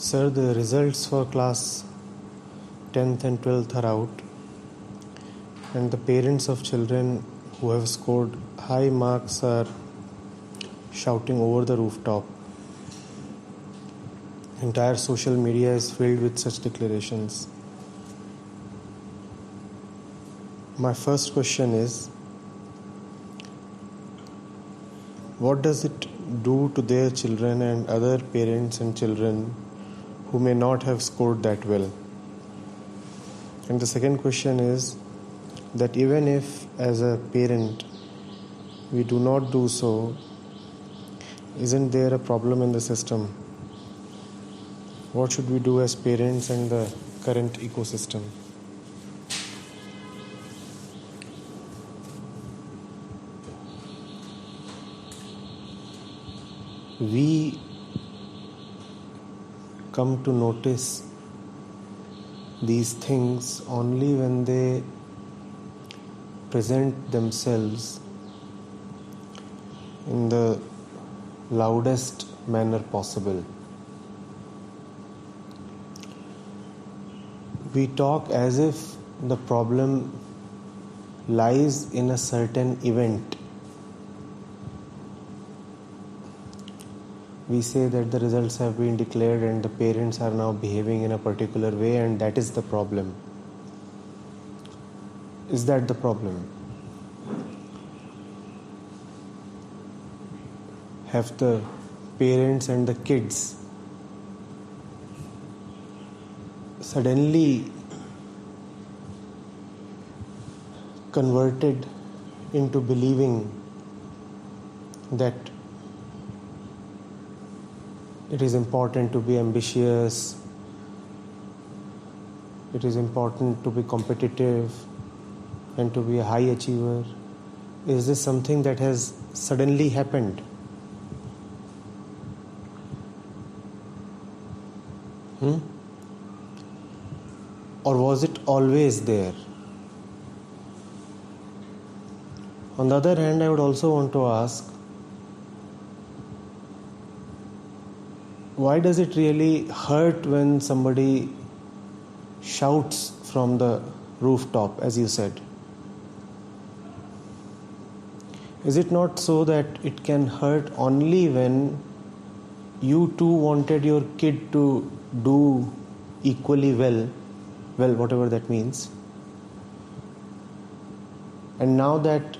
Sir, the results for class 10th and 12th are out, and the parents of children who have scored high marks are shouting over the rooftop. Entire social media is filled with such declarations. My first question is, what does it do to their children and other parents and children who may not have scored that well? And the second question is that even if as a parent we do not do so, isn't there a problem in the system? What should we do as parents and the current ecosystem? We come to notice these things only when they present themselves in the loudest manner possible. We talk as if the problem lies in a certain event. We say that the results have been declared and the parents are now behaving in a particular way, and that is the problem. Is that the problem? Have the parents and the kids suddenly converted into believing that it is important to be ambitious, it is important to be competitive and to be a high achiever? Is this something that has suddenly happened? Or was it always there? On the other hand, I would also want to ask, why does it really hurt when somebody shouts from the rooftop, as you said? Is it not so that it can hurt only when you too wanted your kid to do equally well, whatever that means, and now that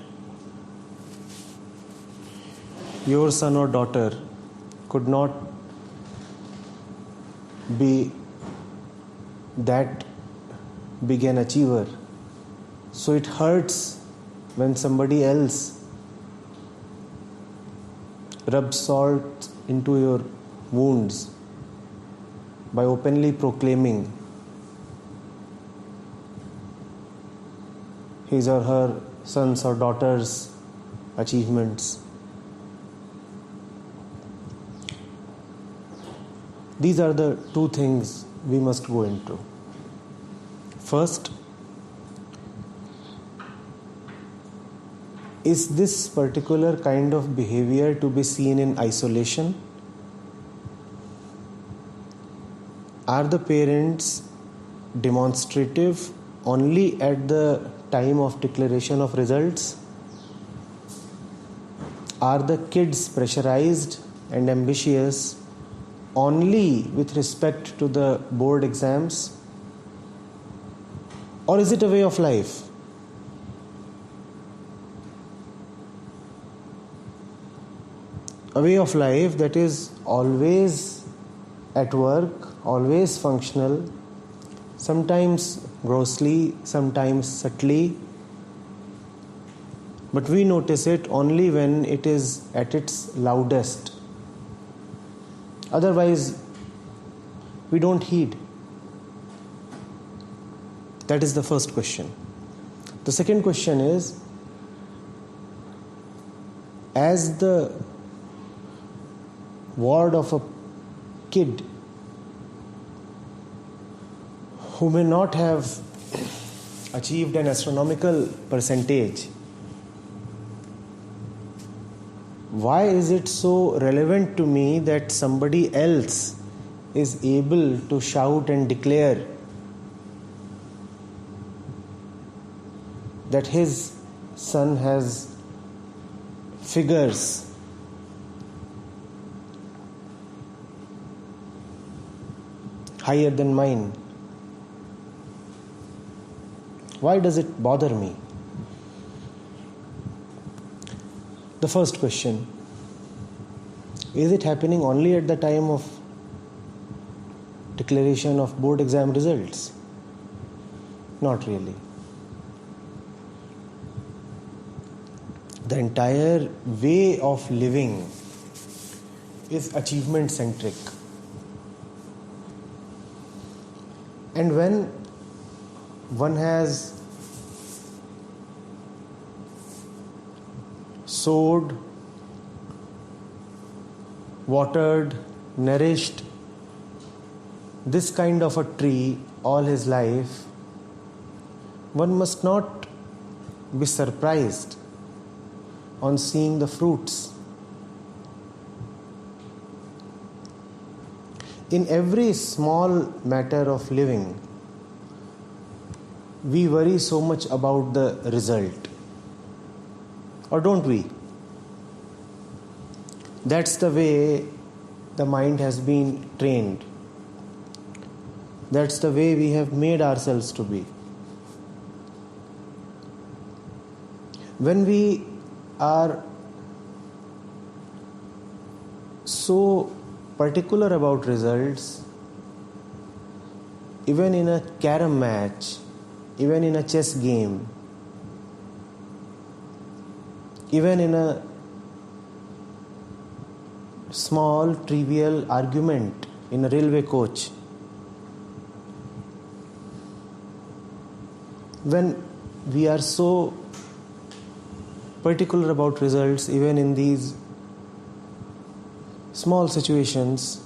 your son or daughter could not be that big an achiever, so it hurts when somebody else rubs salt into your wounds by openly proclaiming his or her son's or daughter's achievements. These are the two things we must go into. First, is this particular kind of behavior to be seen in isolation? Are the parents demonstrative only at the time of declaration of results? Are the kids pressurized and ambitious only with respect to the board exams? Or is it a way of life? A way of life that is always at work, always functional, sometimes grossly, sometimes subtly, but we notice it only when it is at its loudest. Otherwise, we don't heed. That is the first question. The second question is, as the ward of a kid who may not have achieved an astronomical percentage, why is it so relevant to me that somebody else is able to shout and declare that his son has figures higher than mine, why does it bother me? The first question, is it happening only at the time of declaration of board exam results? Not really. The entire way of living is achievement centric. And when one has sowed, watered, nourished this kind of a tree all his life, one must not be surprised on seeing the fruits. In every small matter of living, we worry so much about the result. Or don't we? That's the way the mind has been trained. That's the way we have made ourselves to be. When we are so particular about results, even in a carom match, even in a chess game, even in a small trivial argument in a railway coach, when we are so particular about results, even in these small situations,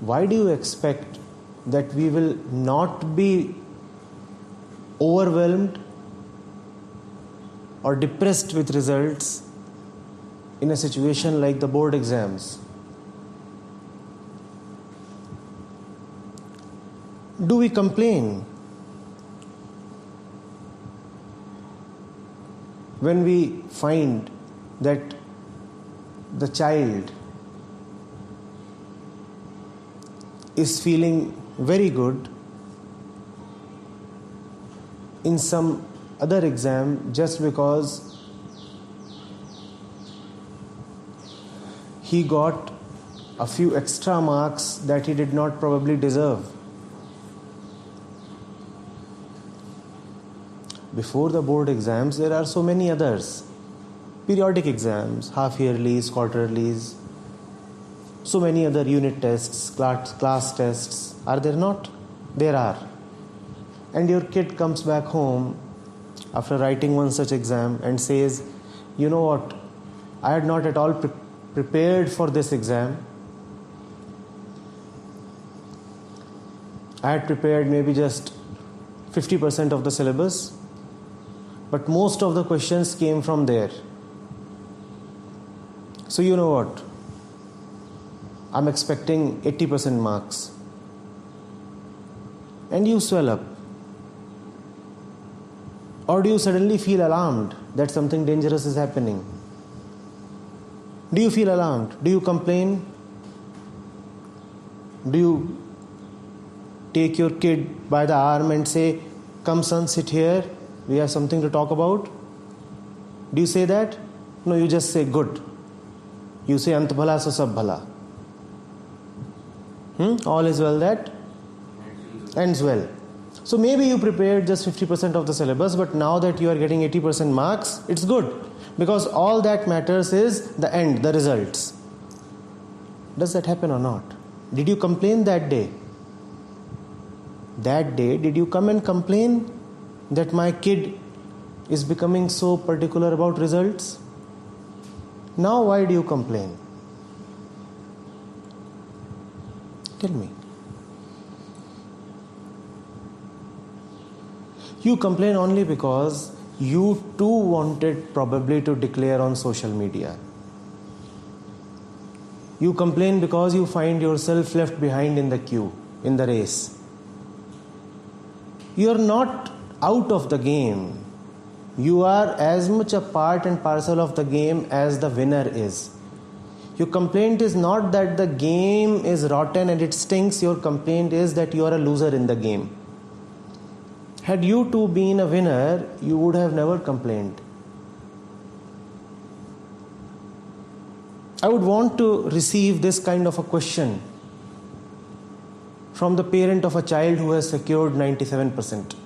why do you expect that we will not be overwhelmed or depressed with results in a situation like the board exams? Do we complain when we find that the child is feeling very good in some other exam just because he got a few extra marks that he did not probably deserve? Before the board exams, there are so many others. Periodic exams, half-yearlies, quarterlies, so many other unit tests, class tests. Are there not? There are. And your kid comes back home after writing one such exam and says, you know what, I had not at all prepared for this exam. I had prepared maybe just 50% of the syllabus, but most of the questions came from there. So you know what? I'm expecting 80% marks. And you swell up. Or do you suddenly feel alarmed that something dangerous is happening? Do you feel alarmed? Do you complain? Do you take your kid by the arm and say, come son, sit here, we have something to talk about? Do you say that? No, you just say good. You say ant bhala so sab bhala. All is well that ends well. So maybe you prepared just 50% of the syllabus, but now that you are getting 80% marks, it's good. Because all that matters is the end, the results. Does that happen or not? Did you complain that day? That day, did you come and complain that my kid is becoming so particular about results? Now why do you complain? Tell me. You complain only because you too wanted probably to declare on social media. You complain because you find yourself left behind in the queue, in the race. You are not out of the game. You are as much a part and parcel of the game as the winner is. Your complaint is not that the game is rotten and it stinks. Your complaint is that you are a loser in the game. Had you too been a winner, you would have never complained. I would want to receive this kind of a question from the parent of a child who has secured 97%.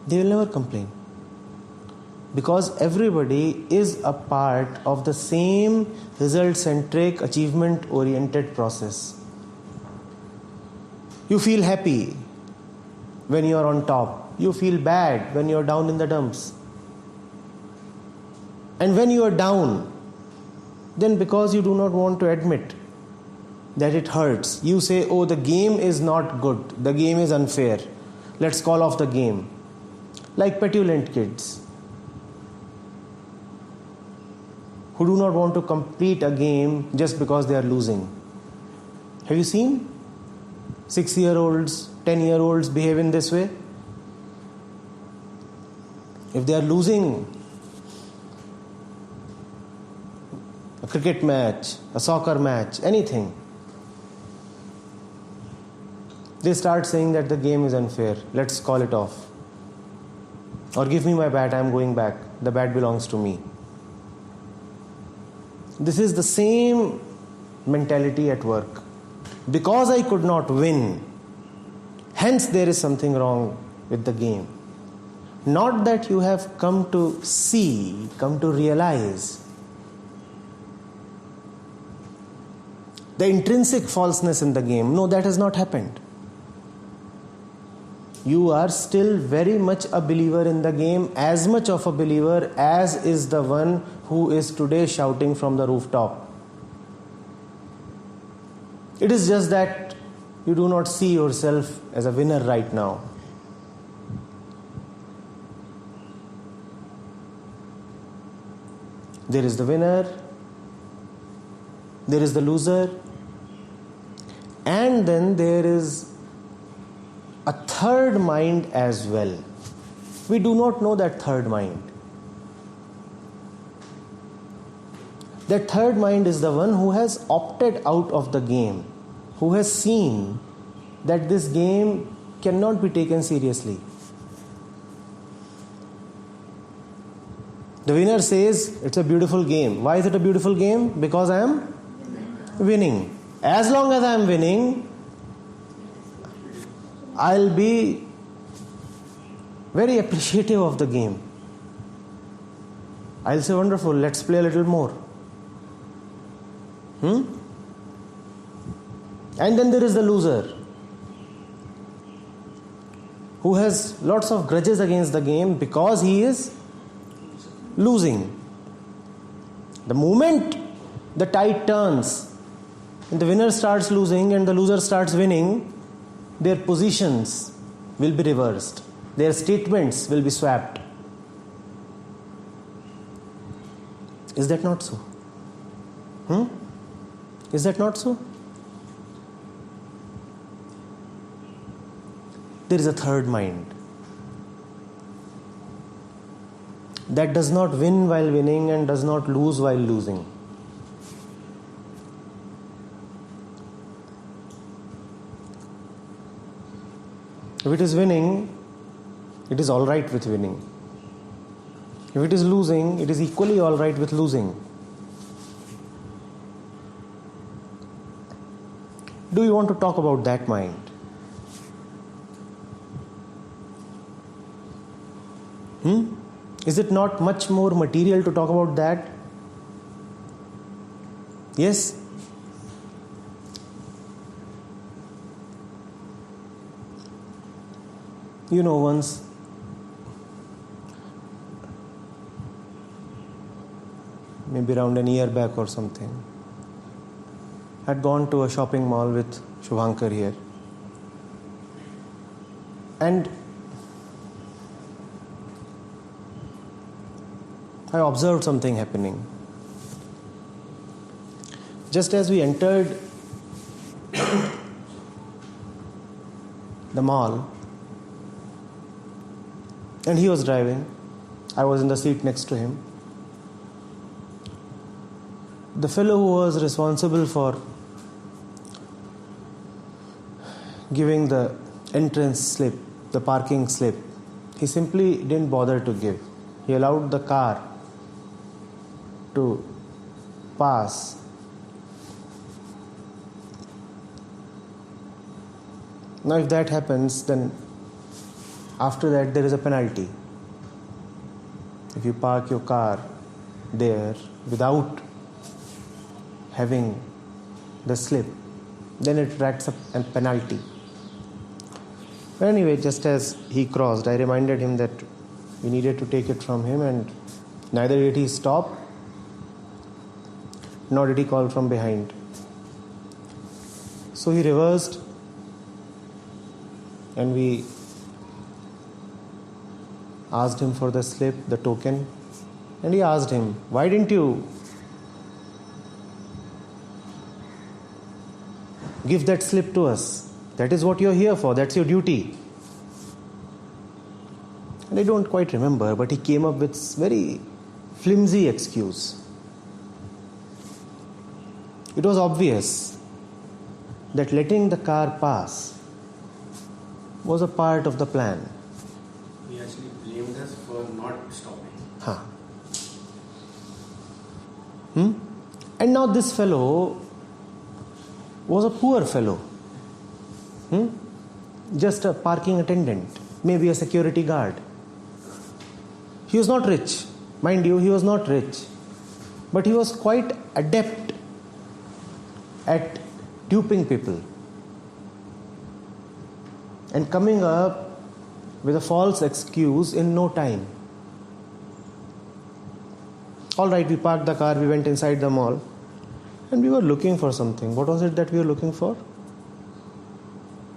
They will never complain. Because everybody is a part of the same result-centric, achievement-oriented process. You feel happy when you are on top. You feel bad when you are down in the dumps. And when you are down, then because you do not want to admit that it hurts, you say, oh, the game is not good. The game is unfair. Let's call off the game. Like petulant kids who do not want to complete a game just because they are losing. Have you seen 6-year-olds, 10-year-olds behave in this way? If they are losing a cricket match, a soccer match, anything, they start saying that the game is unfair. Let's call it off. Or give me my bat, I am going back. The bat belongs to me. This is the same mentality at work. Because I could not win, hence there is something wrong with the game. Not that you have come to see, come to realize the intrinsic falseness in the game. No, that has not happened. You are still very much a believer in the game, as much of a believer as is the one who is today shouting from the rooftop. It is just that you do not see yourself as a winner right now. There is the winner, there is the loser, and then there is a third mind as well. We do not know that third mind. That third mind is the one who has opted out of the game, who has seen that this game cannot be taken seriously. The winner says, it's a beautiful game. Why is it a beautiful game? Because I am winning. As long as I am winning, I'll be very appreciative of the game. I'll say, wonderful, let's play a little more. And then there is the loser who has lots of grudges against the game because he is losing. The moment the tide turns and the winner starts losing and the loser starts winning, their positions will be reversed. Their statements will be swapped. Is that not so? Is that not so? There is a third mind that does not win while winning and does not lose while losing. If it is winning, it is all right with winning. If it is losing, it is equally all right with losing. Do you want to talk about that mind? Is it not much more material to talk about that? Yes? You know, once maybe around a year back or something, I'd gone to a shopping mall with Shubhankar here. And I observed something happening. Just as we entered the mall, and he was driving, I was in the seat next to him. The fellow who was responsible for giving the entrance slip, the parking slip, he simply didn't bother to give. He allowed the car to pass. Now if that happens, then after that there is a penalty. If you park your car there without having the slip, then it racks up a penalty. But anyway, just as he crossed, I reminded him that we needed to take it from him, and neither did he stop, nor did he call from behind. So he reversed, and we asked him for the slip, the token, and he asked him, "Why didn't you give that slip to us? That is what you're here for, that's your duty." And I don't quite remember, but he came up with very flimsy excuse. It was obvious that letting the car pass was a part of the plan. He actually blamed us for not stopping. And now this fellow was a poor fellow. Just a parking attendant, maybe a security guard. He was not rich. Mind you, he was not rich. But he was quite adept at duping people and coming up with a false excuse in no time. All right, we parked the car, we went inside the mall, and we were looking for something. What was it that we were looking for?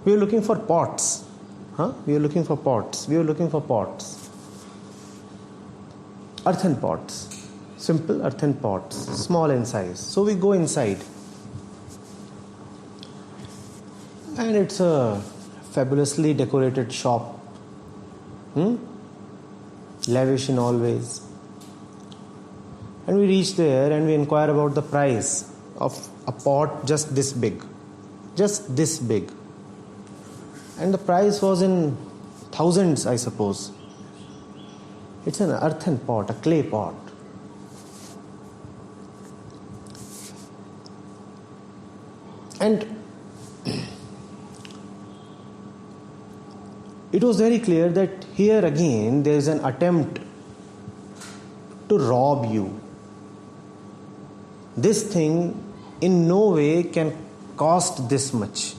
We were looking for pots. We were looking for pots. Earthen pots. Simple earthen pots, small in size. So we go inside. And it's a fabulously decorated shop. Lavish in all ways. And we reach there and we inquire about the price of a pot just this big. Just this big. And the price was in thousands, I suppose. It's an earthen pot, a clay pot. And it was very clear that here again there is an attempt to rob you. This thing in no way can cost this much.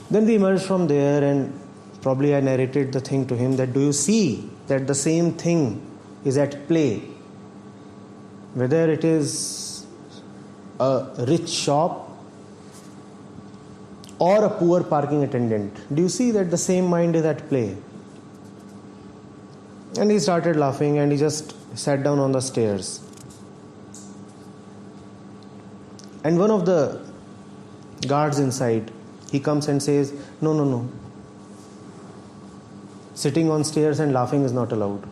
Then we emerged from there, and probably I narrated the thing to him that, do you see that the same thing is at play? Whether it is a rich shop or a poor parking attendant, do you see that the same mind is at play? And he started laughing and he just sat down on the stairs. And one of the guards inside, he comes and says, No. Sitting on stairs and laughing is not allowed.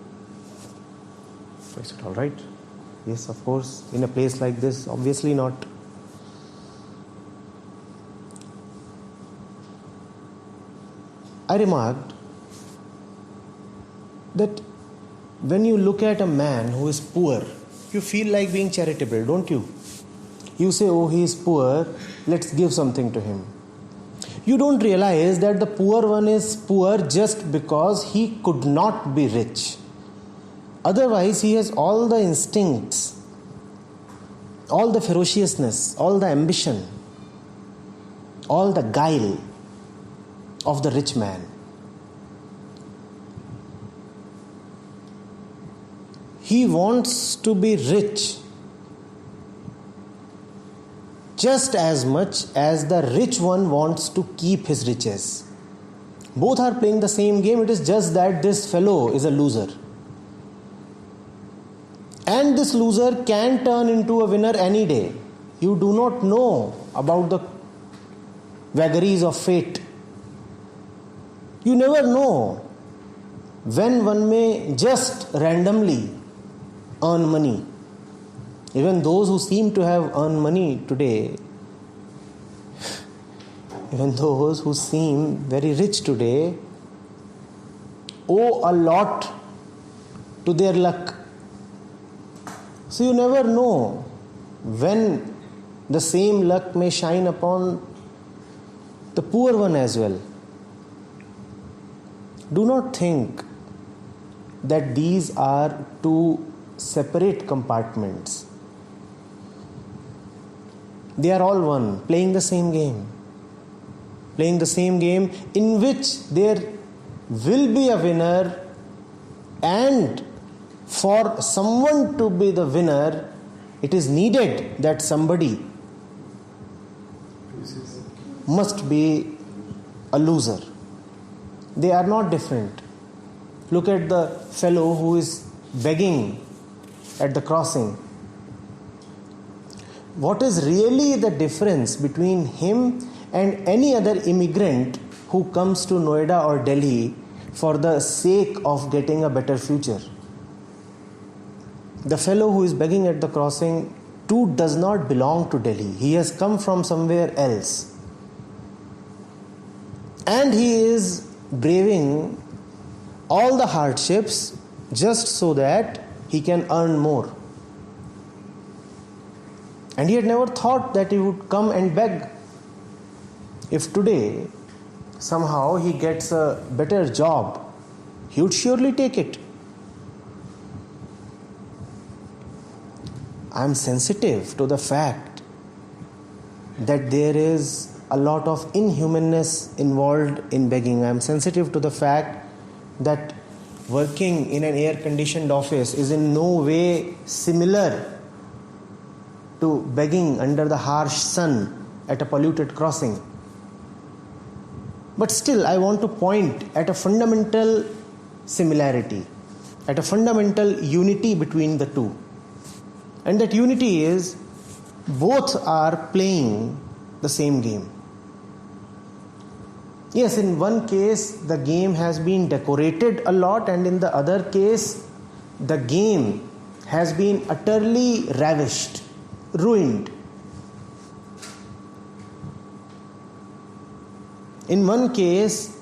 So I said, all right. Yes, of course. In a place like this, obviously not. I remarked that when you look at a man who is poor, you feel like being charitable, don't you? You say, oh, he is poor, let's give something to him. You don't realize that the poor one is poor just because he could not be rich. Otherwise, he has all the instincts, all the ferociousness, all the ambition, all the guile of the rich man. He wants to be rich just as much as the rich one wants to keep his riches. Both are playing the same game. It is just that this fellow is a loser. And this loser can turn into a winner any day. You do not know about the vagaries of fate. You never know when one may just randomly earn money. Even those who seem to have earned money today, even those who seem very rich today, owe a lot to their luck. So you never know when the same luck may shine upon the poor one as well. Do not think that these are two separate compartments. They are all one, playing the same game. Playing the same game in which there will be a winner, and for someone to be the winner, it is needed that somebody must be a loser. They are not different. Look at the fellow who is begging at the crossing. What is really the difference between him and any other immigrant who comes to Noida or Delhi for the sake of getting a better future? The fellow who is begging at the crossing too does not belong to Delhi. He has come from somewhere else. And he is braving all the hardships just so that he can earn more. And he had never thought that he would come and beg. If today somehow he gets a better job, he would surely take it. I am sensitive to the fact that there is a lot of inhumanness involved in begging. I am sensitive to the fact that working in an air-conditioned office is in no way similar to begging under the harsh sun at a polluted crossing. But still, I want to point at a fundamental similarity, at a fundamental unity between the two. And that unity is both are playing the same game. Yes, in one case, the game has been decorated a lot, and in the other case, the game has been utterly ravished, ruined. In one case,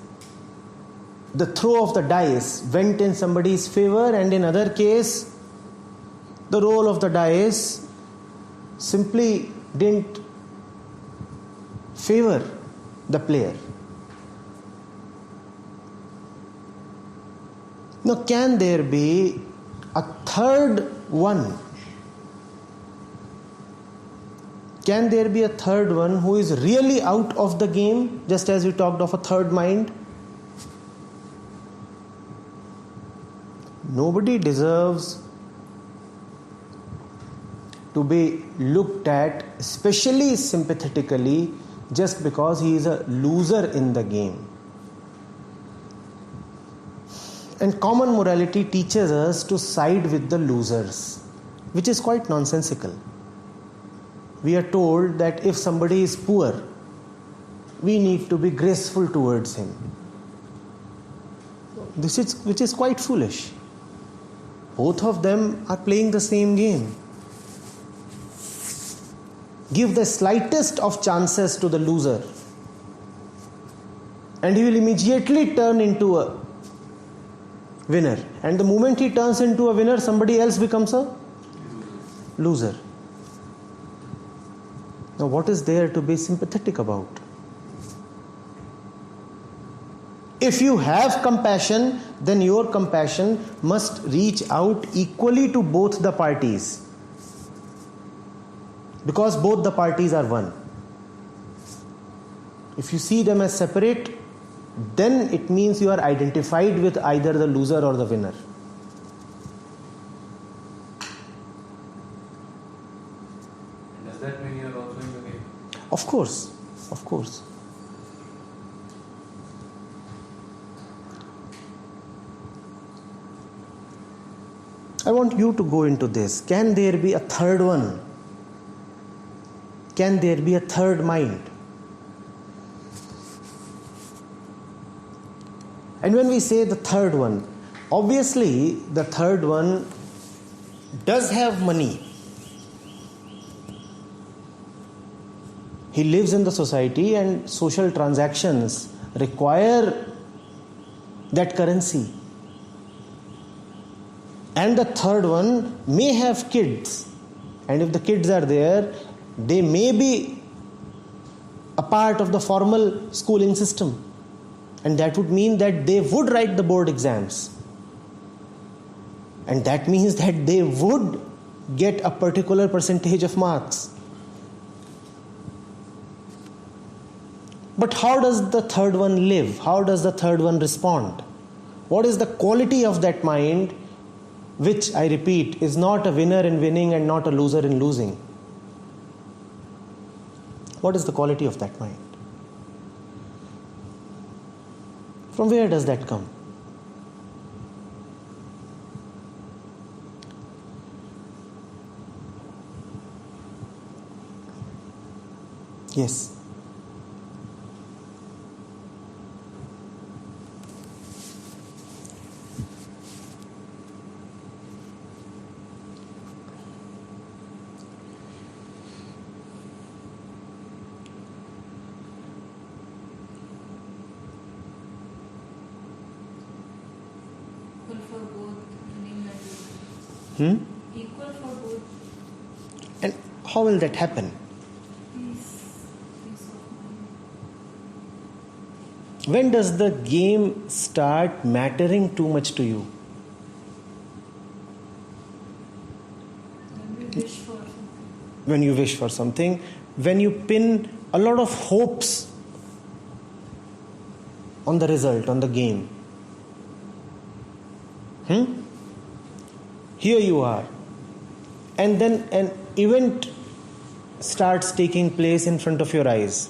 the throw of the dice went in somebody's favor, and in other case, the roll of the dice simply didn't favor the player. Now, can there be a third one? Can there be a third one who is really out of the game, just as we talked of a third mind? Nobody deserves to be looked at, especially sympathetically, just because he is a loser in the game. And common morality teaches us to side with the losers, which is quite nonsensical. We are told that if somebody is poor, we need to be graceful towards him. Which is quite foolish. Both of them are playing the same game. Give the slightest of chances to the loser, and he will immediately turn into a winner. And the moment he turns into a winner, somebody else becomes a loser. Now, what is there to be sympathetic about? If you have compassion, then your compassion must reach out equally to both the parties, because both the parties are one. If you see them as separate, then it means you are identified with either the loser or the winner. Does that mean you are also in the game? Of course, of course. I want you to go into this. Can there be a third one? Can there be a third mind? And when we say the third one, obviously the third one does have money. He lives in the society and social transactions require that currency. And the third one may have kids. And if the kids are there, they may be a part of the formal schooling system. And that would mean that they would write the board exams. And that means that they would get a particular percentage of marks. But how does the third one live? How does the third one respond? What is the quality of that mind, which, I repeat, is not a winner in winning and not a loser in losing? What is the quality of that mind? From where does that come? Yes. Equal for both, meaning that equal for both. And how will that happen? Peace of mind. When does the game start mattering too much to you? When we wish for something. When you wish for something, when you pin a lot of hopes on the result, on the game. Here you are. And then an event starts taking place in front of your eyes.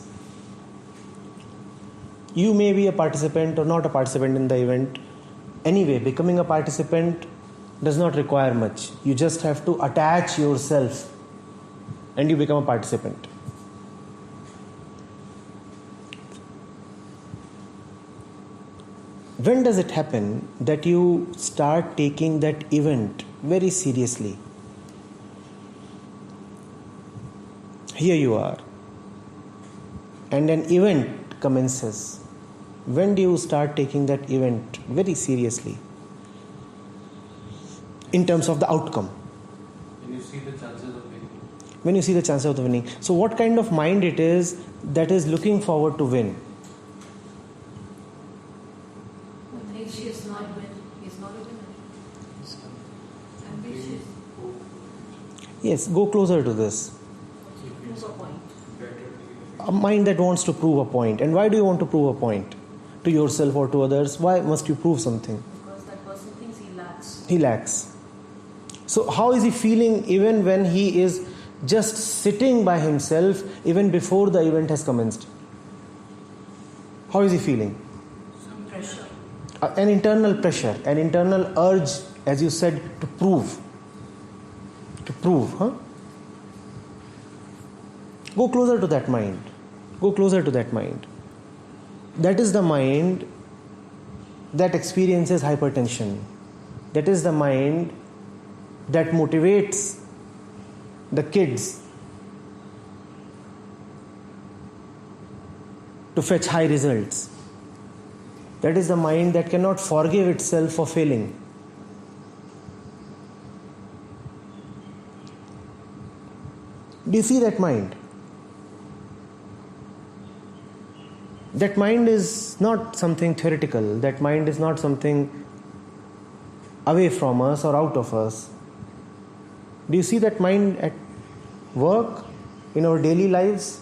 You may be a participant or not a participant in the event. Anyway, becoming a participant does not require much. You just have to attach yourself and you become a participant. When does it happen that you start taking that event very seriously? Here you are, and an event commences. When do you start taking that event very seriously? In terms of the outcome. When you see the chances of winning. When you see the chances of winning. So what kind of mind it is that is looking forward to win? Ambitious, not win. He's not a winner. Ambitious. Yes, go closer to this. Prove a point. A mind that wants to prove a point. And why do you want to prove a point? To yourself or to others? Why must you prove something? Because that person thinks he lacks. He lacks. So how is he feeling even when he is just sitting by himself, even before the event has commenced? How is he feeling? Some pressure. An internal pressure, an internal urge, as you said, to prove. To prove, huh? Go closer to that mind. Go closer to that mind. That is the mind that experiences hypertension. That is the mind that motivates the kids to fetch high results. That is the mind that cannot forgive itself for failing. Do you see that mind? That mind is not something theoretical. That mind is not something away from us or out of us. Do you see that mind at work, in our daily lives?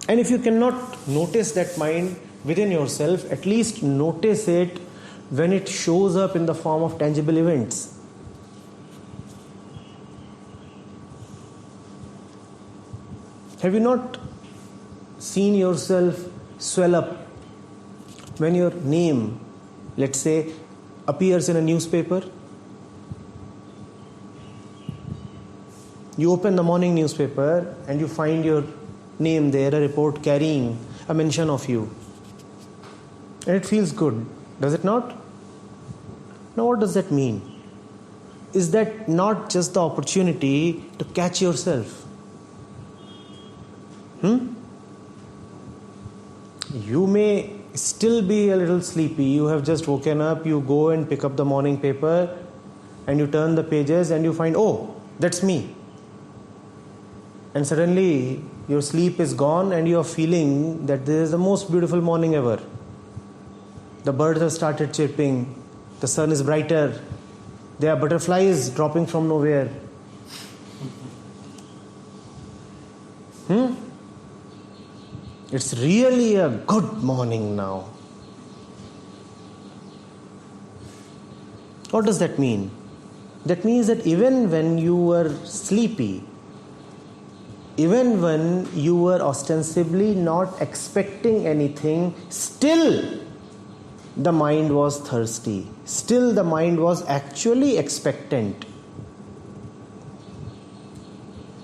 And if you cannot notice that mind within yourself, at least notice it when it shows up in the form of tangible events. Have you not seen yourself swell up when your name, let's say appears in a newspaper. You open the morning newspaper and you find your name there, a report carrying a mention of you. And it feels good, does it not? Now what does that mean? Is that not just the opportunity to catch yourself? You may still be a little sleepy. You have just woken up, you go and pick up the morning paper and you turn the pages and you find, oh, that's me. And suddenly your sleep is gone and you are feeling that this is the most beautiful morning ever. The birds have started chirping, the sun is brighter, there are butterflies dropping from nowhere. It's really a good morning now. What does that mean? That means that even when you were sleepy, even when you were ostensibly not expecting anything, still the mind was thirsty. Still the mind was actually expectant.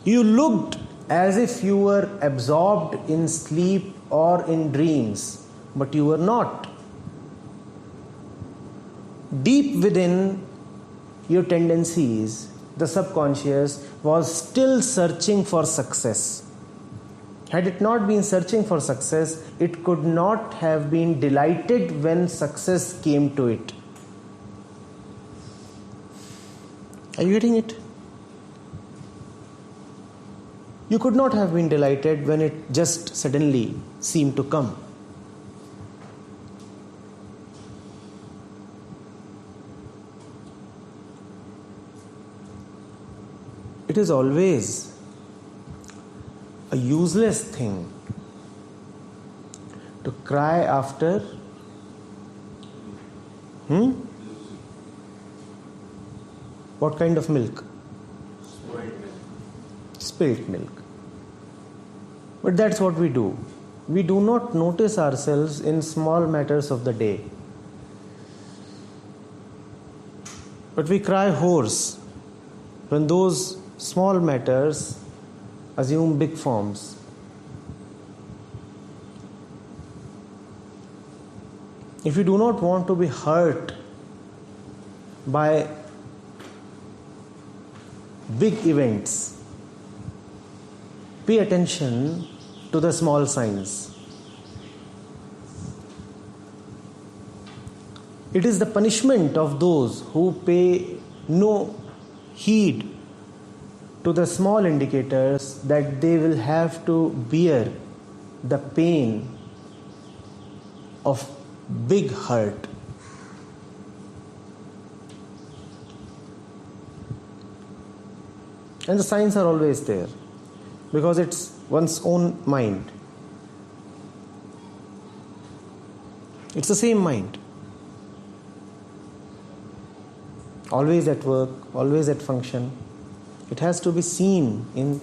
You looked as if you were absorbed in sleep or in dreams, but you were not. Deep within your tendencies, the subconscious was still searching for success. Had it not been searching for success, it could not have been delighted when success came to it. Are you getting it? You could not have been delighted when it just suddenly seemed to come. It is always a useless thing to cry after what kind of milk? Spilt milk. But that's what we do. We do not notice ourselves in small matters of the day. But we cry hoarse when those small matters assume big forms. If you do not want to be hurt by big events, pay attention to the small signs. It is the punishment of those who pay no heed to the small indicators that they will have to bear the pain of big hurt. And the signs are always there because it's one's own mind. It's the same mind. Always at work, always at function. It has to be seen in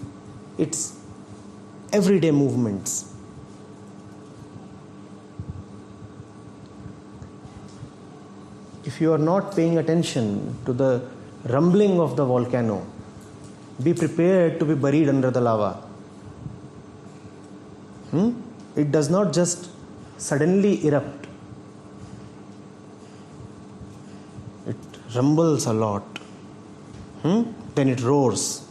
its everyday movements. If you are not paying attention to the rumbling of the volcano, be prepared to be buried under the lava. It does not just suddenly erupt. It rumbles a lot. Then it roars.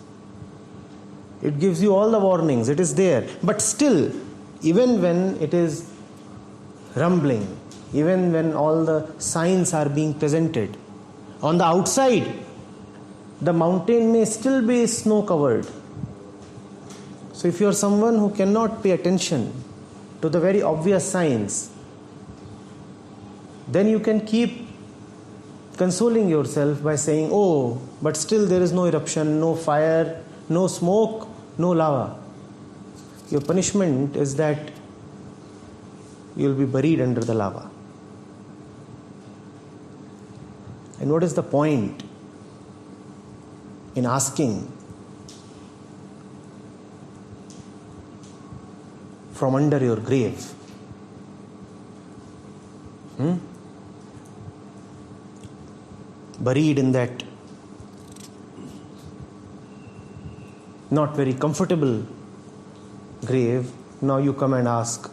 It gives you all the warnings. It is there. But still, even when it is rumbling, even when all the signs are being presented, on the outside, the mountain may still be snow covered. So if you are someone who cannot pay attention to the very obvious signs, then you can keep consoling yourself by saying, oh, but still there is no eruption, no fire, no smoke, no lava. Your punishment is that you will be buried under the lava. And what is the point in asking from under your grave? buried in that not very comfortable grave, now you come and ask,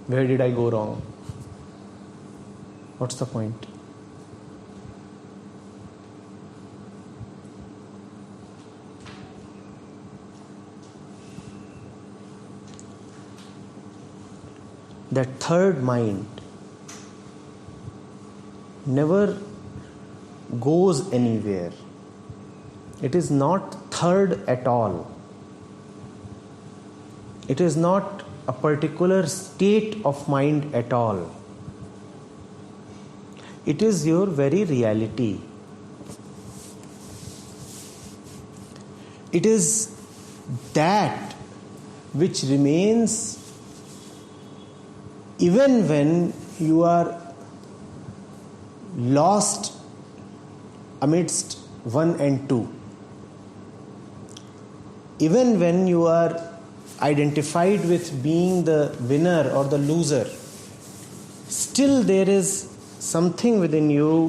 where did I go wrong? What's the point? That third mind never goes anywhere. It is not third at all. It is not a particular state of mind at all. It is your very reality. It is that which remains even when you are lost amidst 1 and 2. Even when you are identified with being the winner or the loser, still there is something within you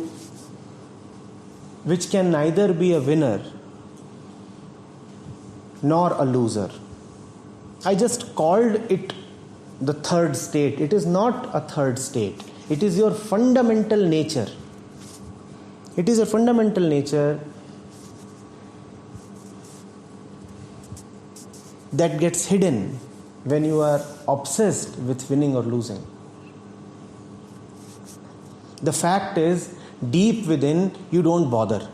which can neither be a winner nor a loser. I just called it the third state. It is not a third state. It is your fundamental nature. It is a fundamental nature that gets hidden when you are obsessed with winning or losing. The fact is, deep within, you don't bother.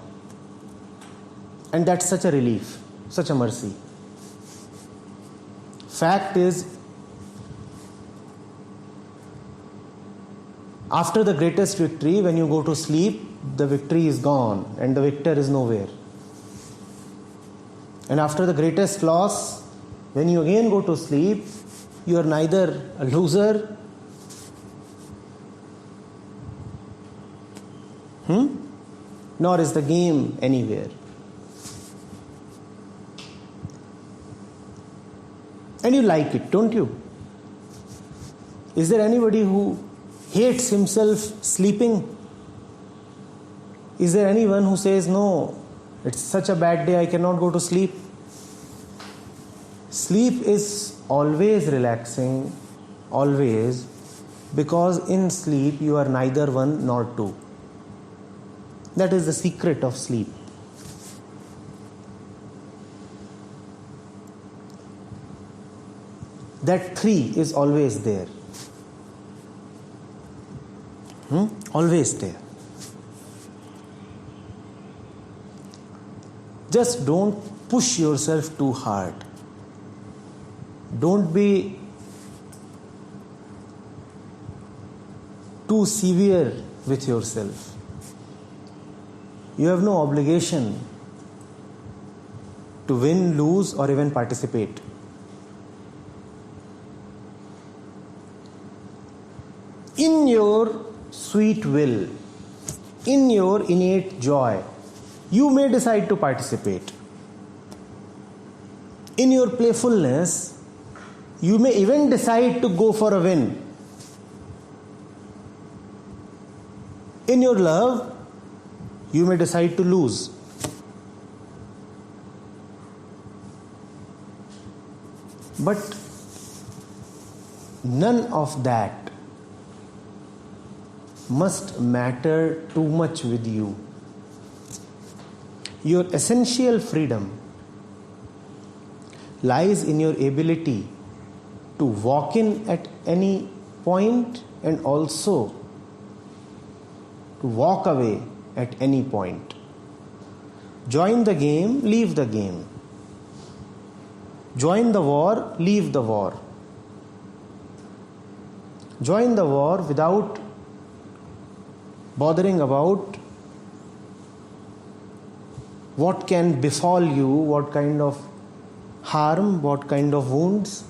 And that's such a relief, such a mercy. Fact is, after the greatest victory, when you go to sleep, the victory is gone and the victor is nowhere. And after the greatest loss, when you again go to sleep, you are neither a loser nor is the game anywhere. And you like it, don't you? Is there anybody who hates himself sleeping? Is there anyone who says, no, it's such a bad day, I cannot go to sleep? Sleep is always relaxing, always, because in sleep you are neither 1 nor 2. That is the secret of sleep. That 3 is always there. Always there. Just don't push yourself too hard. Don't be too severe with yourself. You have no obligation to win, lose, or even participate. In your sweet will, in your innate joy, you may decide to participate. In your playfulness, you may even decide to go for a win. In your love, you may decide to lose. But none of that must matter too much with you. Your essential freedom lies in your ability to walk in at any point and also to walk away at any point. Join the game, leave the game. Join the war, leave the war. Join the war without bothering about what can befall you, what kind of harm, what kind of wounds,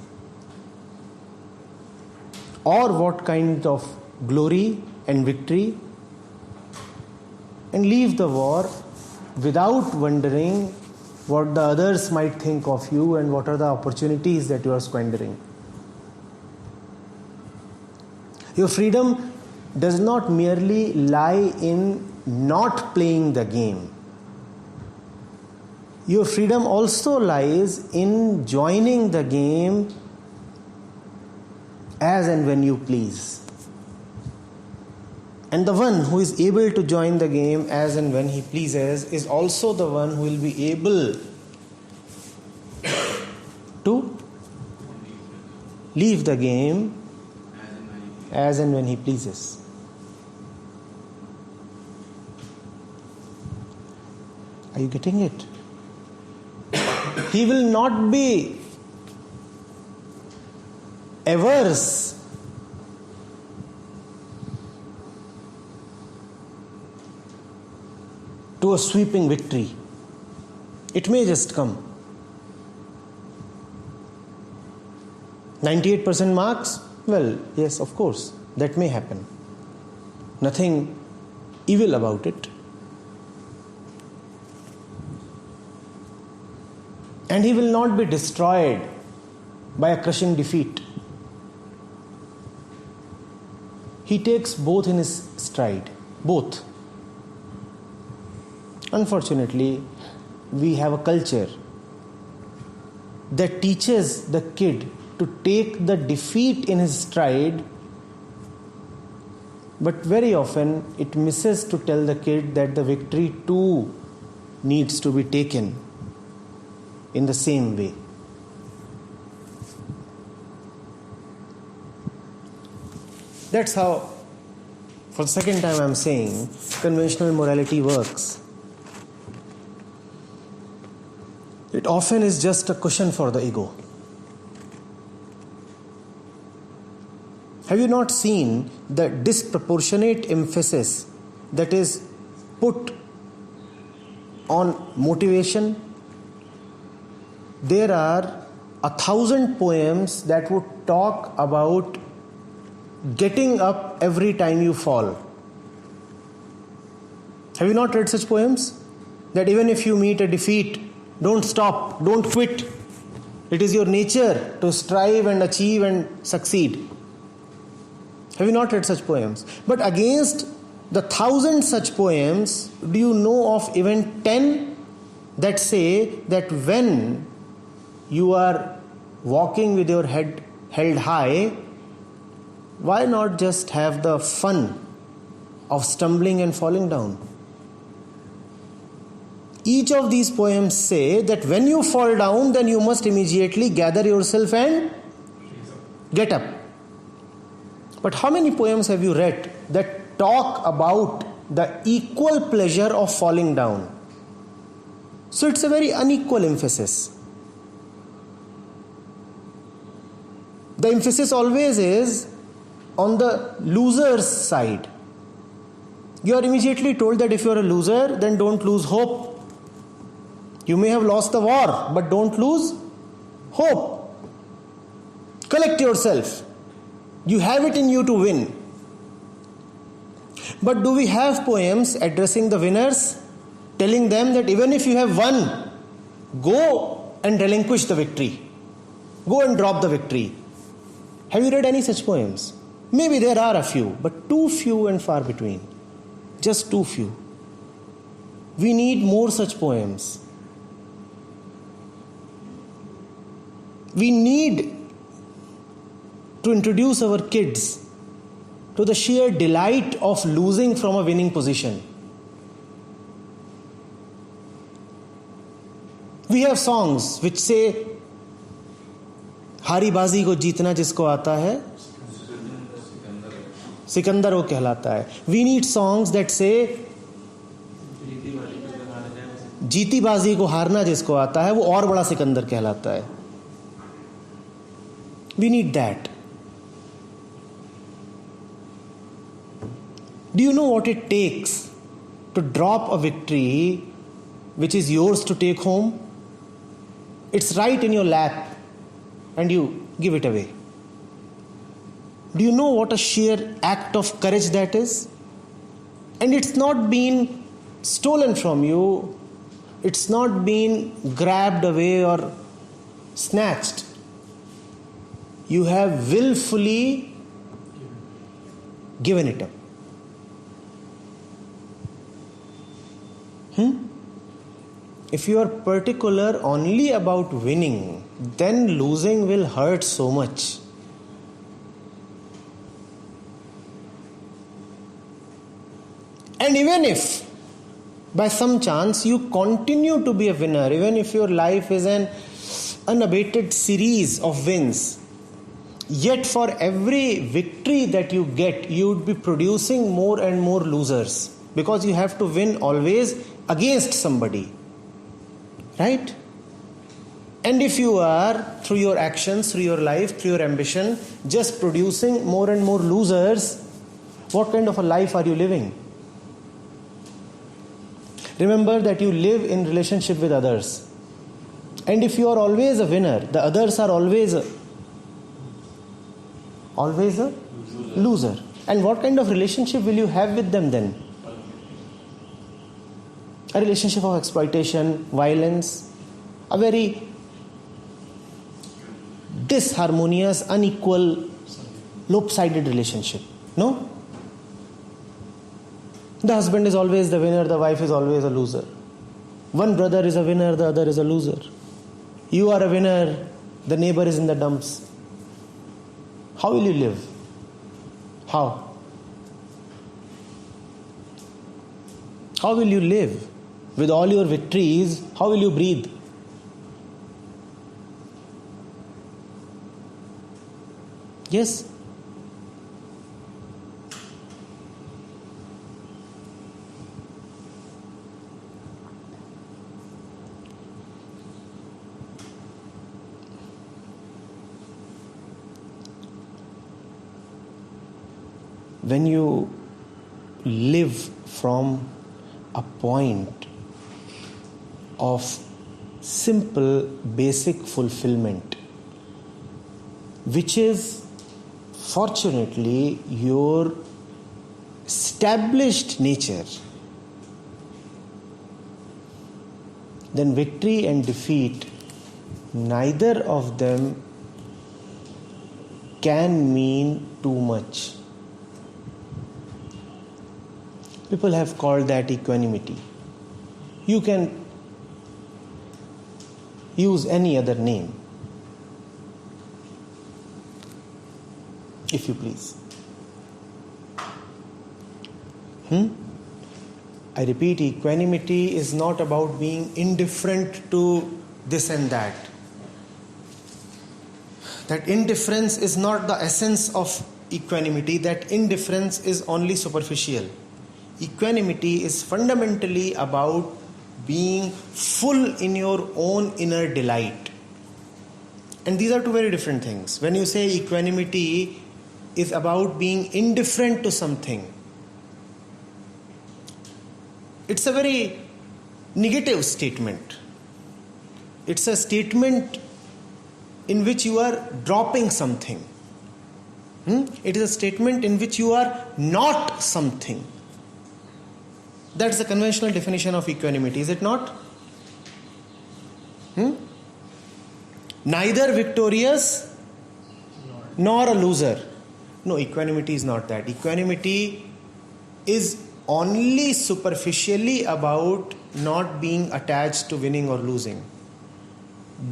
or what kind of glory and victory, and leave the war without wondering what the others might think of you and what are the opportunities that you are squandering. Your freedom does not merely lie in not playing the game. Your freedom also lies in joining the game as and when you please. And the one who is able to join the game as and when he pleases is also the one who will be able to leave the game as and when he pleases. Are you getting it? He will not be averse to a sweeping victory. It may just come. 98% marks? Well, yes, of course, that may happen. Nothing evil about it. And he will not be destroyed by a crushing defeat. He takes both in his stride. Both. Unfortunately, we have a culture that teaches the kid to take the defeat in his stride, but very often it misses to tell the kid that the victory too needs to be taken in the same way. That's how, for the second time I'm saying, conventional morality works. It often is just a cushion for the ego. Have you not seen the disproportionate emphasis that is put on motivation? There are 1,000 poems that would talk about getting up every time you fall. Have you not read such poems? That even if you meet a defeat, don't stop, don't quit. It is your nature to strive and achieve and succeed. Have you not read such poems? But against the 1,000 such poems, do you know of even 10 that say that when you are walking with your head held high, why not just have the fun of stumbling and falling down? Each of these poems say that when you fall down, then you must immediately gather yourself and get up. But how many poems have you read that talk about the equal pleasure of falling down? So it's a very unequal emphasis. The emphasis always is on the loser's side. You are immediately told that if you are a loser, then don't lose hope. You may have lost the war, but don't lose hope. Collect yourself. You have it in you to win. But do we have poems addressing the winners, telling them that even if you have won, go and relinquish the victory. Go and drop the victory. Have you read any such poems? Maybe there are a few, but too few and far between. Just too few. We need more such poems. We need to introduce our kids to the sheer delight of losing from a winning position. We have songs which say, हारी बाजी को जीतना जिसको आता है सिकंदर वो कहलाता है. We need songs that say, जीती बाजी को हारना जिसको आता है वो और बड़ा सिकंदर कहलाता है. We need that. Do you know what it takes to drop a victory which is yours to take home? It's right in your lap and you give it away. Do you know what a sheer act of courage that is? And it's not been stolen from you. It's not been grabbed away or snatched. You have willfully given it up. If you are particular only about winning, then losing will hurt so much. And even if by some chance you continue to be a winner, even if your life is an unabated series of wins, yet for every victory that you get, you would be producing more and more losers, because you have to win always against somebody. Right? And if you are, through your actions, through your life, through your ambition, just producing more and more losers, what kind of a life are you living? Remember that you live in relationship with others. And if you are always a winner, the others are always a loser. And what kind of relationship will you have with them then? A relationship of exploitation, violence, a very disharmonious, unequal, lopsided relationship. No? The husband is always the winner, the wife is always a loser. One brother is a winner, the other is a loser. You are a winner, the neighbor is in the dumps. How will you live? How? How will you live? With all your victories, how will you breathe? Yes? When you live from a point of simple, basic fulfillment, which is fortunately your established nature, then victory and defeat, neither of them can mean too much. People have called that equanimity. You can use any other name, if you please. I repeat, equanimity is not about being indifferent to this and that. That indifference is not the essence of equanimity. That indifference is only superficial. Equanimity is fundamentally about being full in your own inner delight. And these are two very different things. When you say equanimity is about being indifferent to something, it's a very negative statement. It's a statement in which you are dropping something. It is a statement in which you are not something. That's the conventional definition of equanimity, is it not? Neither victorious nor a loser. No, equanimity is not that. Equanimity is only superficially about not being attached to winning or losing.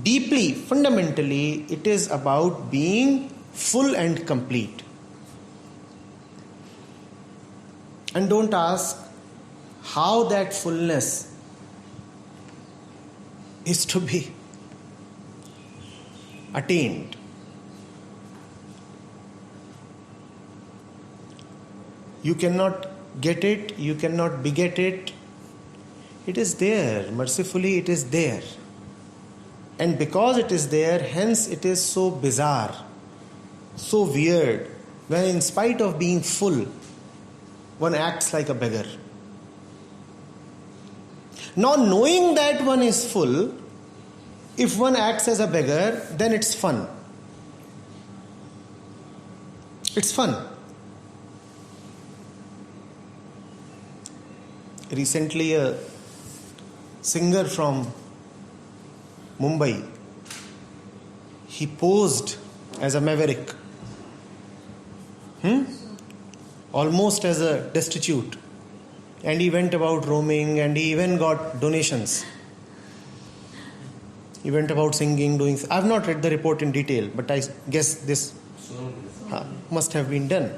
Deeply, fundamentally, it is about being full and complete. And don't ask how that fullness is to be attained. You cannot get it, you cannot beget it. It is there, mercifully it is there. And because it is there, hence it is so bizarre, so weird, when in spite of being full, one acts like a beggar. Now, knowing that one is full, if one acts as a beggar, then it's fun. It's fun. Recently, a singer from Mumbai, he posed as a maverick, almost as a destitute, and he went about roaming, and he even got donations. He went about singing, doing. I have not read the report in detail, but I guess this must have been done.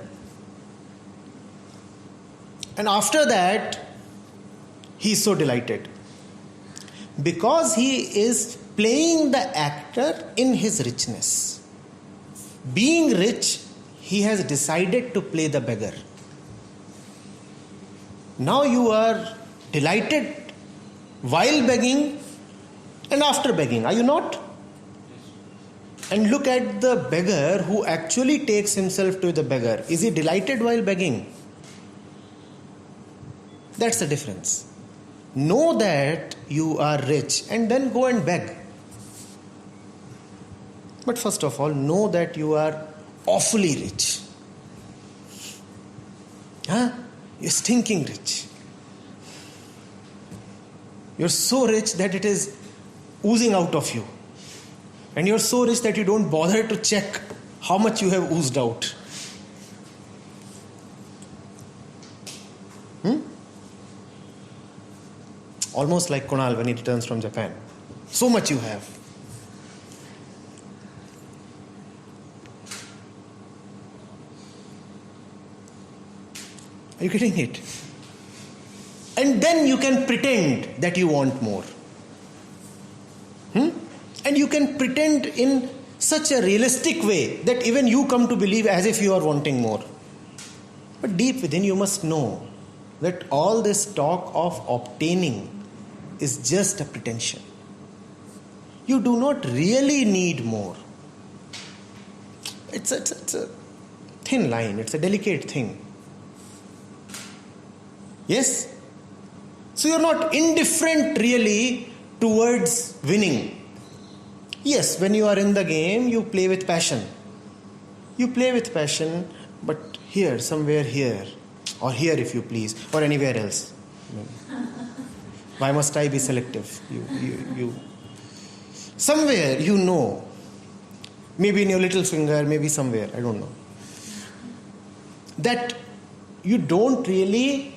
And after that, he is so delighted, because he is playing the actor in his richness. Being rich, he has decided to play the beggar. Now you are delighted while begging and after begging, are you not? And look at the beggar who actually takes himself to the beggar. Is he delighted while begging? That's the difference. Know that you are rich and then go and beg. But first of all, know that you are awfully rich. You're stinking rich. You're so rich that it is oozing out of you. And you're so rich that you don't bother to check how much you have oozed out. Almost like Kunal when he returns from Japan. So much you have. Are you getting it? And then you can pretend that you want more. And you can pretend in such a realistic way that even you come to believe as if you are wanting more. But deep within you must know that all this talk of obtaining is just a pretension. You do not really need more. It's a thin line, it's a delicate thing. Yes? So you're not indifferent really towards winning. Yes, when you are in the game, you play with passion. You play with passion, but here, somewhere here, or here if you please, or anywhere else. Why must I be selective? You. Somewhere you know. Maybe in your little finger, maybe somewhere, I don't know. That you don't really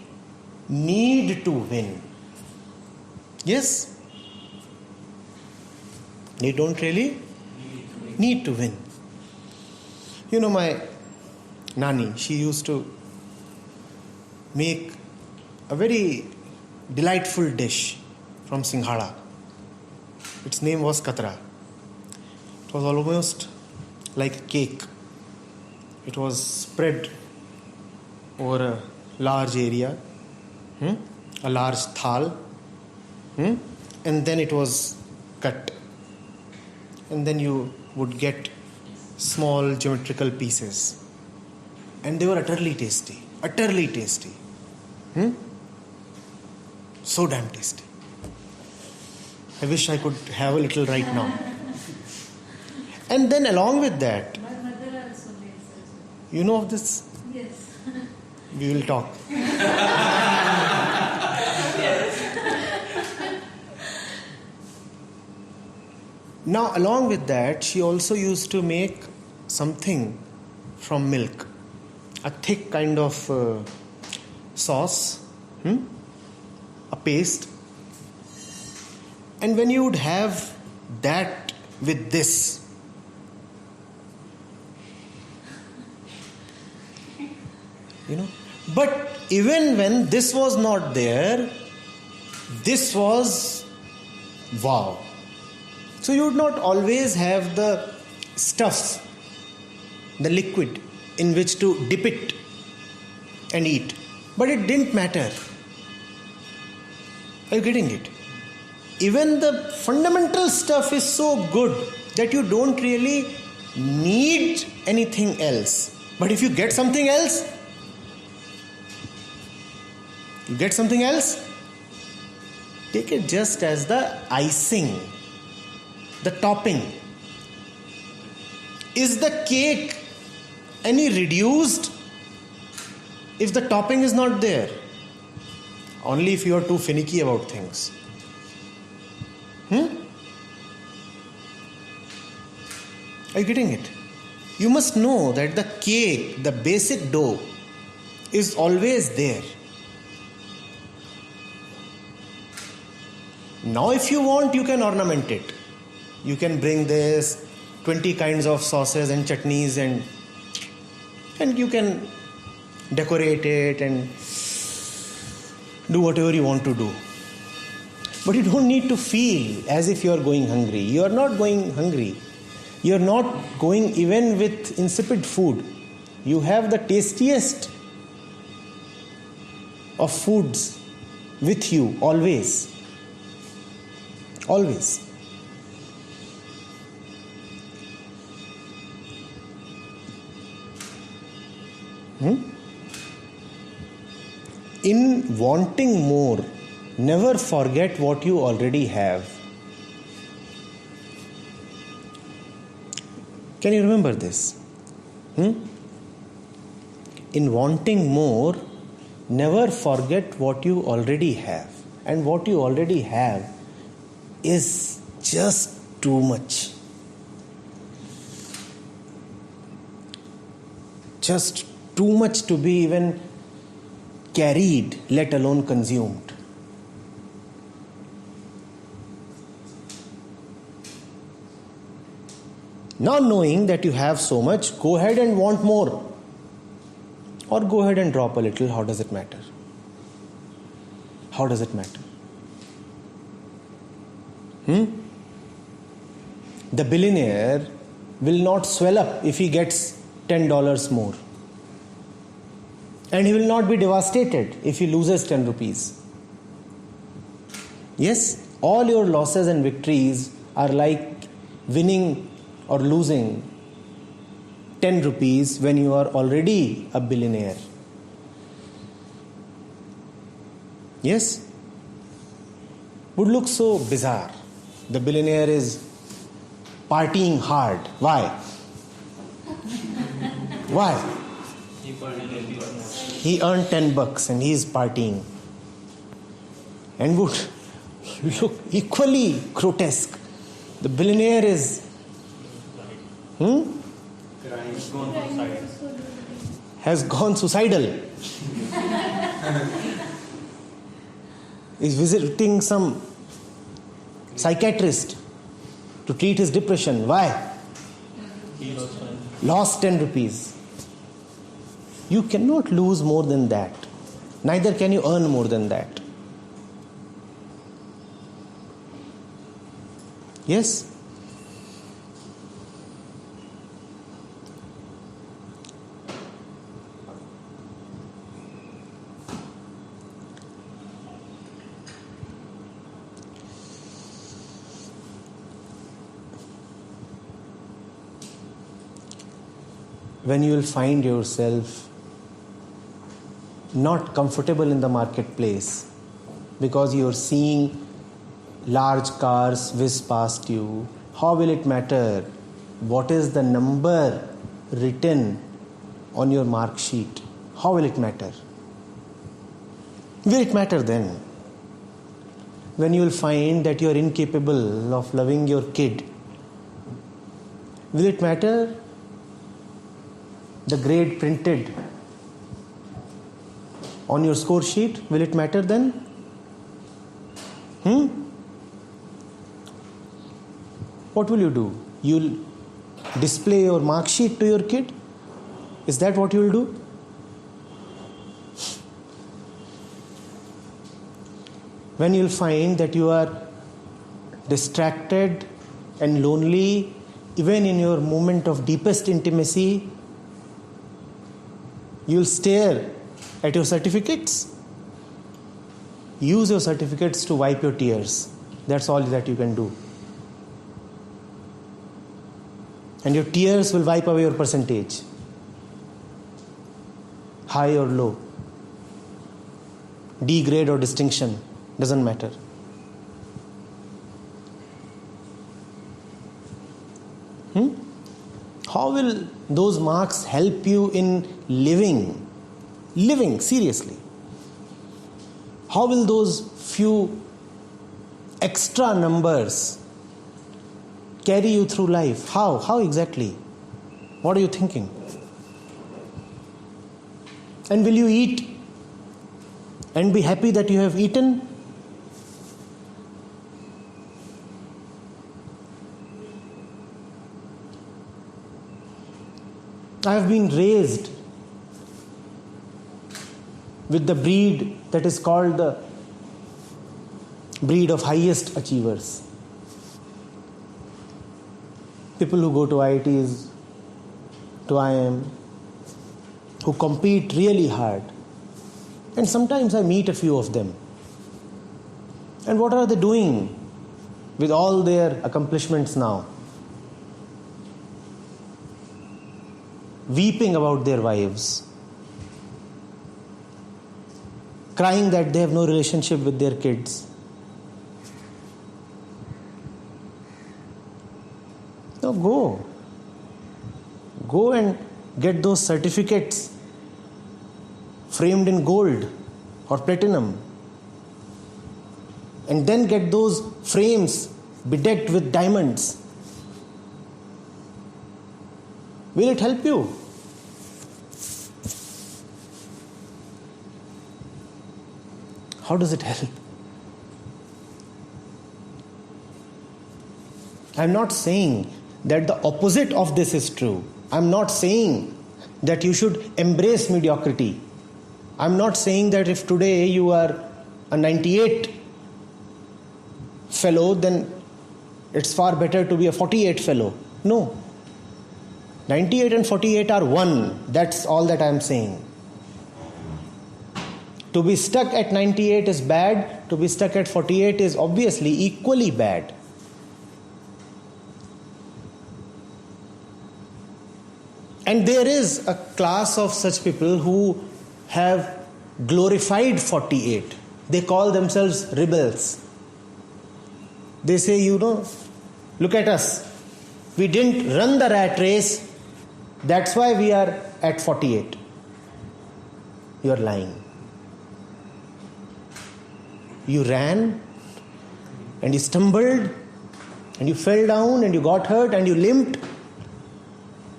need to win. Yes? You don't really need to win. You know, my Nani, she used to make a very delightful dish from Singhara. Its name was Katra. It was almost like a cake. It was spread over a large area, a large thal, and then it was cut. And then you would get small geometrical pieces. And they were utterly tasty. Utterly tasty. So damn tasty. I wish I could have a little right now. And then along with that, My mother also makes it. you know of this? Yes. We will talk. Now, along with that, she also used to make something from milk. A thick kind of sauce, a paste. And when you would have that with this, but even when this was not there, this was wow. So you would not always have the stuff, the liquid in which to dip it and eat. But it didn't matter. Are you getting it? Even the fundamental stuff is so good that you don't really need anything else. But if you get something else, take it just as the icing, the topping. Is the cake any reduced if the topping is not there? Only if you are too finicky about things. Are you getting it? You must know that the cake, the basic dough, is always there. Now if you want, you can ornament it. You can bring this 20 kinds of sauces and chutneys and you can decorate it and do whatever you want to do. But you don't need to feel as if you are going hungry. You are not going hungry. You are not going even with insipid food. You have the tastiest of foods with you always. Always. In wanting more, never forget what you already have. Can you remember this? In wanting more, never forget what you already have. And what you already have is just too much. Just too much to be even carried, let alone consumed. Not knowing that you have so much, go ahead and want more. Or go ahead and drop a little. How does it matter? How does it matter? The billionaire will not swell up if he gets $10 more. And he will not be devastated if he loses 10 rupees. Yes, all your losses and victories are like winning or losing 10 rupees when you are already a billionaire. Yes? Would look so bizarre. The billionaire is partying hard. Why? Why? He earned $10 and he is partying. And would look equally grotesque. The billionaire is has gone suicidal. Is visiting some psychiatrist to treat his depression. Why? He lost 10 rupees. You cannot lose more than that. Neither can you earn more than that. Yes? When you will find yourself not comfortable in the marketplace because you are seeing large cars whiz past you, how will it matter what is the number written on your mark sheet? How will it matter? Will it matter then? When you will find that you are incapable of loving your kid, will it matter the grade printed on your score sheet? Will it matter then? What will you do? You'll display your mark sheet to your kid? Is that what you will do? When you'll find that you are distracted and lonely, even in your moment of deepest intimacy, you'll stare at your certificates. Use your certificates to wipe your tears. That's all that you can do. And your tears will wipe away your percentage. High or low. D grade or distinction. Doesn't matter. How will those marks help you in living? Living, seriously. How will those few extra numbers carry you through life? How? How exactly? What are you thinking? And will you eat and be happy that you have eaten? I have been raised with the breed that is called the breed of highest achievers. People who go to IITs, to IIM, who compete really hard. And sometimes I meet a few of them. And what are they doing with all their accomplishments now? Weeping about their wives, crying that they have no relationship with their kids. Now go and get those certificates framed in gold or platinum, and then get those frames bedecked with diamonds. Will it help you? How does it help? I'm not saying that the opposite of this is true. I'm not saying that you should embrace mediocrity. I'm not saying that if today you are a 98 fellow, then it's far better to be a 48 fellow. No. 98 and 48 are one. That's all that I'm saying. To be stuck at 98 is bad. To be stuck at 48 is obviously equally bad. And there is a class of such people who have glorified 48. They call themselves rebels. They say, look at us. We didn't run the rat race. That's why we are at 48. You are lying. You ran and you stumbled and you fell down and you got hurt and you limped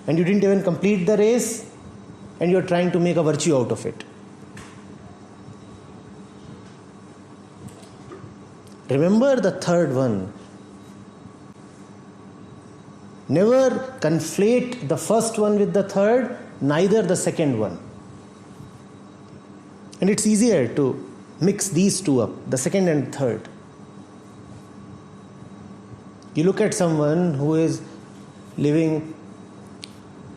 and you didn't even complete the race, and you are trying to make a virtue out of it. Remember the third one. Never conflate the first one with the third, neither the second one. And it's easier to mix these two up, the second and third. You look at someone who is living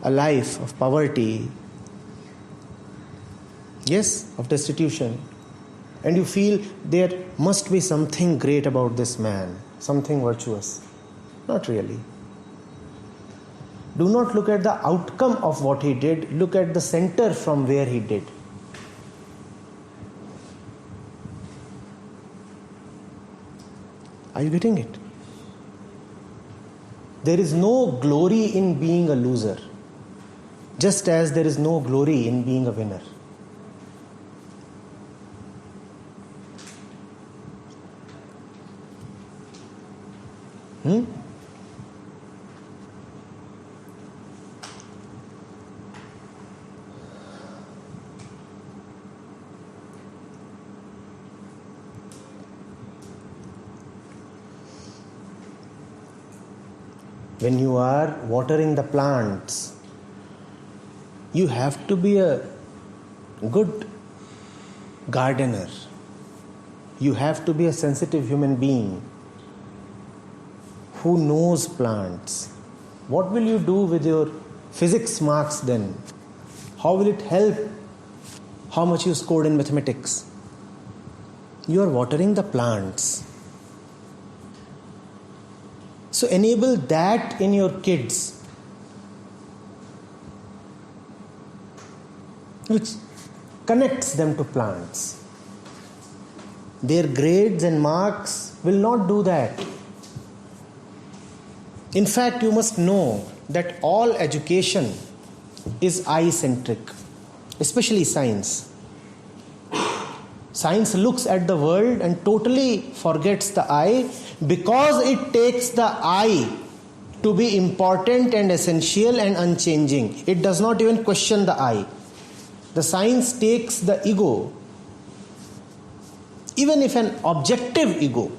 a life of poverty, yes, of destitution, and you feel there must be something great about this man, something virtuous. Not really. Do not look at the outcome of what he did, look at the center from where he did. Are you getting it? There is no glory in being a loser, just as there is no glory in being a winner. When you are watering the plants, you have to be a good gardener. You have to be a sensitive human being who knows plants. What will you do with your physics marks then? How will it help how much you scored in mathematics? You are watering the plants. So enable that in your kids, which connects them to plants. Their grades and marks will not do that. In fact, you must know that all education is I-centric, especially science. Science looks at the world and totally forgets the I, because it takes the I to be important and essential and unchanging. It does not even question the I. The science takes the ego, even if an objective ego,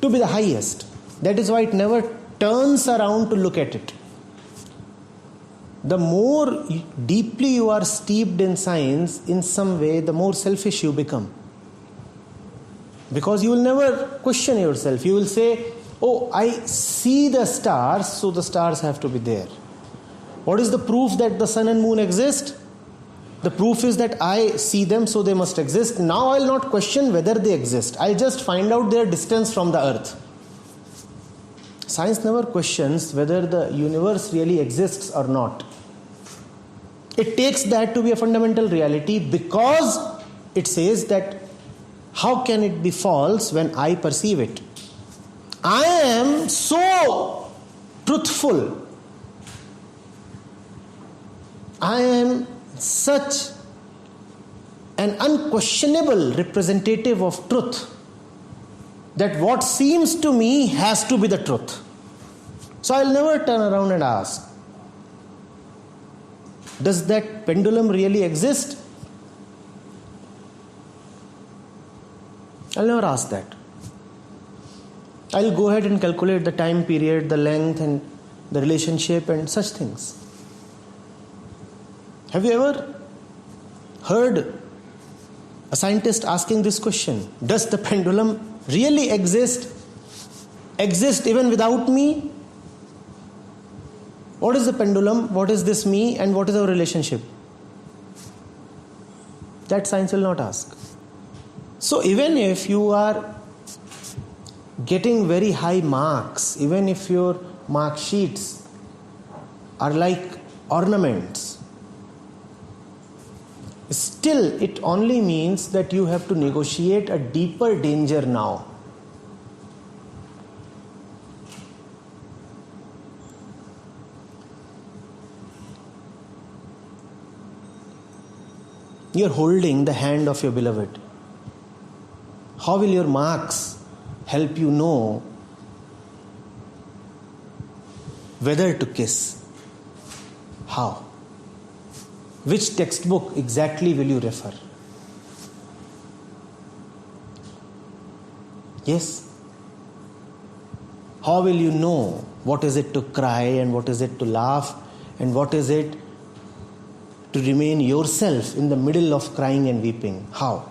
to be the highest. That is why it never turns around to look at it. the more deeply you are steeped in science, in some way, the more selfish you become. Because you will never question yourself. You will say, oh, I see the stars, so the stars have to be there. What is the proof that the sun and moon exist? The proof is that I see them, so they must exist. Now I will not question whether they exist. I will just find out their distance from the earth. Science never questions whether the universe really exists or not. It takes that to be a fundamental reality because it says that how can it be false when I perceive it? I am so truthful. I am such an unquestionable representative of truth that what seems to me has to be the truth. So I'll never turn around and ask, does that pendulum really exist? I'll never ask that. I'll go ahead and calculate the time period, the length and the relationship and such things. Have you ever heard a scientist asking this question? Does the pendulum really exist even without me? What is the pendulum? What is this me? And what is our relationship? That science will not ask. So even if you are getting very high marks, even if your mark sheets are like ornaments, still it only means that you have to negotiate a deeper danger now. You are holding the hand of your beloved. How will your marks help you know whether to kiss? How? Which textbook exactly will you refer? Yes? How will you know what is it to cry and what is it to laugh and what is it to remain yourself in the middle of crying and weeping? How?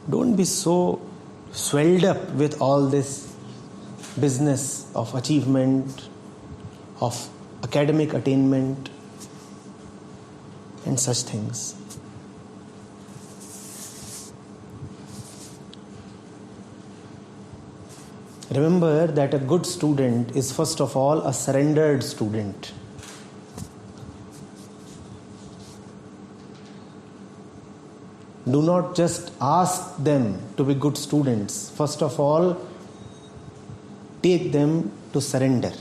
Don't be so swelled up with all this business of achievement, of academic attainment, and such things. Remember that a good student is first of all a surrendered student. Do not just ask them to be good students. First of all, take them to surrender.